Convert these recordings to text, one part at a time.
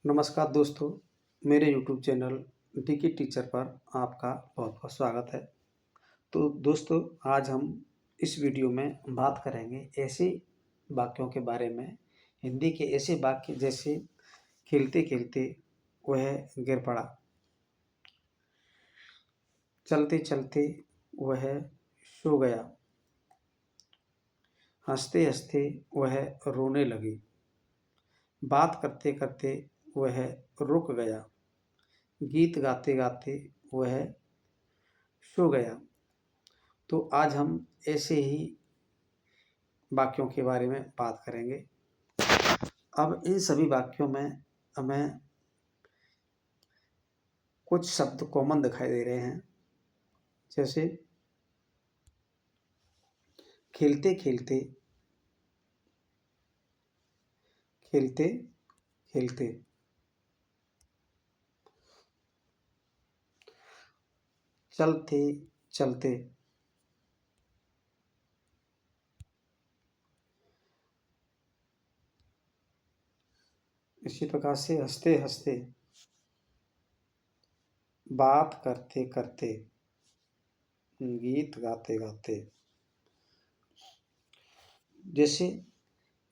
नमस्कार दोस्तों, मेरे यूट्यूब चैनल डीके टीचर पर आपका बहुत बहुत स्वागत है। तो दोस्तों, आज हम इस वीडियो में बात करेंगे ऐसे वाक्यों के बारे में, हिंदी के ऐसे वाक्य जैसे खेलते खेलते वह गिर पड़ा, चलते चलते वह सो गया, हंसते हंसते वह रोने लगी, बात करते करते वह रुक गया, गीत गाते गाते वह सो गया। तो आज हम ऐसे ही वाक्यों के बारे में बात करेंगे। अब इन सभी वाक्यों में हमें कुछ शब्द कॉमन दिखाई दे रहे हैं, जैसे खेलते खेलते, खेलते खेलते, चलते चलते, इसी प्रकार से हंसते हंसते, बात करते करते, गीत गाते गाते। जैसे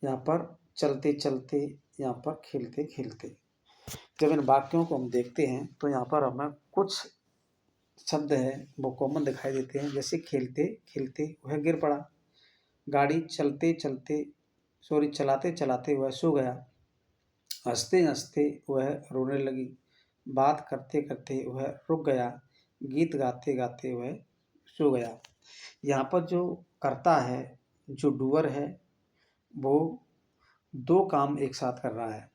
यहाँ पर चलते चलते, यहाँ पर खेलते खेलते। जब इन वाक्यों को हम देखते हैं तो यहाँ पर हमें कुछ शब्द है वो कॉमन दिखाई देते हैं, जैसे खेलते खेलते वह गिर पड़ा, गाड़ी चलते चलते चलाते चलाते वह सो गया, हंसते हंसते वह रोने लगी, बात करते करते वह रुक गया, गीत गाते गाते वह सो गया। यहाँ पर जो करता है, जो डूअर है, वो दो काम एक साथ कर रहा है।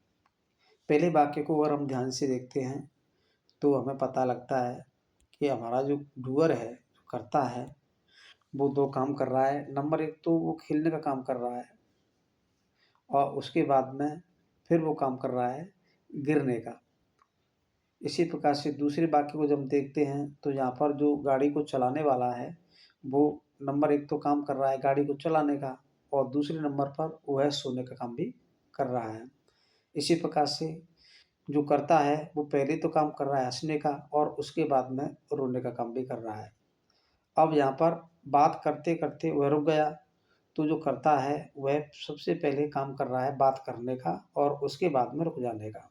पहले वाक्य को अगर हम ध्यान से देखते हैं तो हमें पता लगता है कि हमारा जो डूअर है, जो करता है, वो दो काम कर रहा है। नंबर एक तो वो खेलने का काम कर रहा है और उसके बाद में फिर वो काम कर रहा है गिरने का। इसी प्रकार से दूसरे वाक्य को जब हम देखते हैं तो यहाँ पर जो गाड़ी को चलाने वाला है, वो नंबर एक तो काम कर रहा है गाड़ी को चलाने का, और दूसरे नंबर पर वह सोने का काम भी कर रहा है। इसी प्रकार से जो करता है वो पहले तो काम कर रहा है हंसने का, और उसके बाद में रोने का काम भी कर रहा है। अब यहाँ पर बात करते करते वह रुक गया, तो जो करता है वह सबसे पहले काम कर रहा है बात करने का और उसके बाद में रुक जाने का।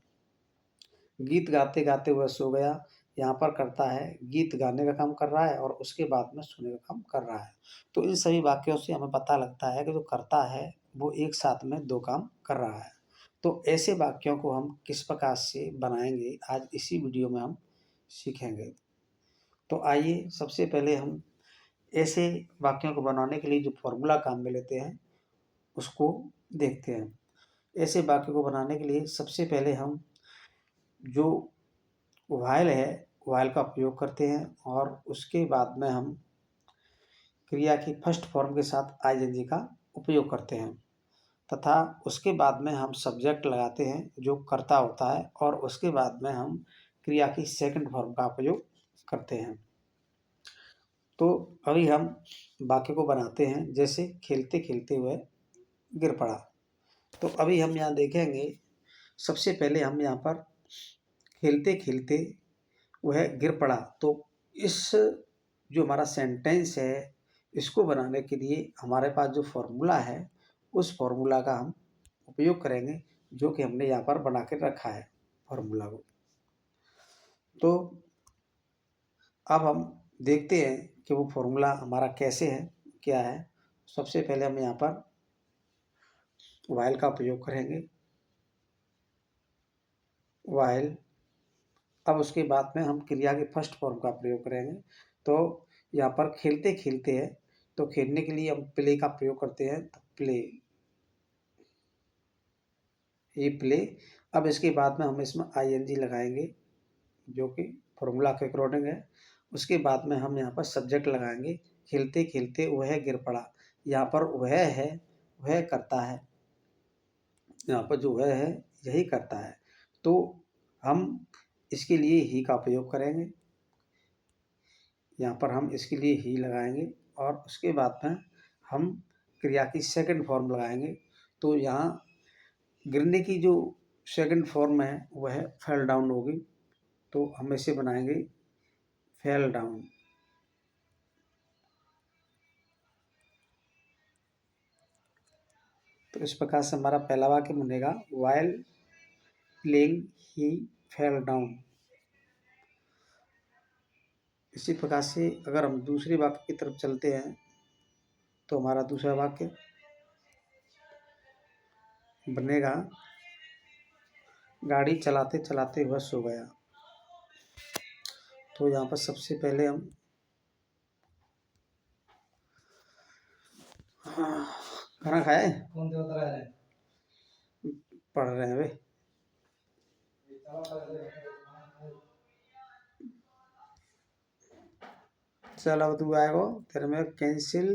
गीत गाते गाते वह सो गया, यहाँ पर करता है गीत गाने का काम कर रहा है और उसके बाद में सोने का काम कर रहा है। तो इन सभी वाक्यों से हमें पता लगता है कि जो करता है वो एक साथ में दो काम कर रहा है। तो ऐसे वाक्यों को हम किस प्रकार से बनाएंगे, आज इसी वीडियो में हम सीखेंगे। तो आइए सबसे पहले हम ऐसे वाक्यों को बनाने के लिए जो फॉर्मूला काम में लेते हैं उसको देखते हैं। ऐसे वाक्य को बनाने के लिए सबसे पहले हम जो व्हाइल है, व्हाइल का उपयोग करते हैं, और उसके बाद में हम क्रिया की फर्स्ट फॉर्म के साथ आईएनजी का उपयोग करते हैं, तथा उसके बाद में हम सब्जेक्ट लगाते हैं जो कर्ता होता है, और उसके बाद में हम क्रिया की सेकंड फॉर्म का उपयोग करते हैं। तो अभी हम वाक्य को बनाते हैं, जैसे खेलते खेलते हुए गिर पड़ा। तो अभी हम यहाँ देखेंगे, सबसे पहले हम यहाँ पर खेलते खेलते वह गिर पड़ा, तो इस जो हमारा सेंटेंस है, इसको बनाने के लिए हमारे पास जो फॉर्मूला है उस फॉर्मूला का हम उपयोग करेंगे, जो कि हमने यहाँ पर बना के रखा है फॉर्मूला को। तो अब हम देखते हैं कि वो फॉर्मूला हमारा कैसे है, क्या है। सबसे पहले हम यहाँ पर व्हाइल का उपयोग करेंगे, व्हाइल। अब उसके बाद में हम क्रिया के फर्स्ट फॉर्म का प्रयोग करेंगे। तो यहाँ पर खेलते खेलते है, तो खेलने के लिए हम प्ले का प्रयोग करते हैं, तो प्ले, ये प्ले। अब इसके बाद में हम इसमें आईएनजी लगाएंगे जो कि फॉर्मूला के अकॉर्डिंग है। उसके बाद में हम यहाँ पर सब्जेक्ट लगाएंगे, खेलते खेलते वह गिर पड़ा। यहाँ पर वह है, वह करता है, यहाँ पर जो वह है यही करता है, तो हम इसके लिए ही का उपयोग करेंगे। यहाँ पर हम इसके लिए ही लगाएंगे, और उसके बाद में हम क्रिया की सेकंड फॉर्म लगाएंगे। तो यहाँ गिरने की जो सेकंड फॉर्म है वह फेल डाउन होगी, तो हम इसे बनाएंगे फेल डाउन। तो इस प्रकार से हमारा पहला वाक्य बनेगा वाइल प्लेइंग ही फेल डाउन। इसी प्रकार से अगर हम दूसरे वाक्य की तरफ चलते हैं तो हमारा दूसरा वाक्य बनेगा गाड़ी चलाते चलाते वह सो गया। तो यहाँ पर सबसे पहले हम खाना खाए, कौन से उतर रहे पढ़ रहे हैं वे। चल अब तू आएगो तेरे में कैंसिल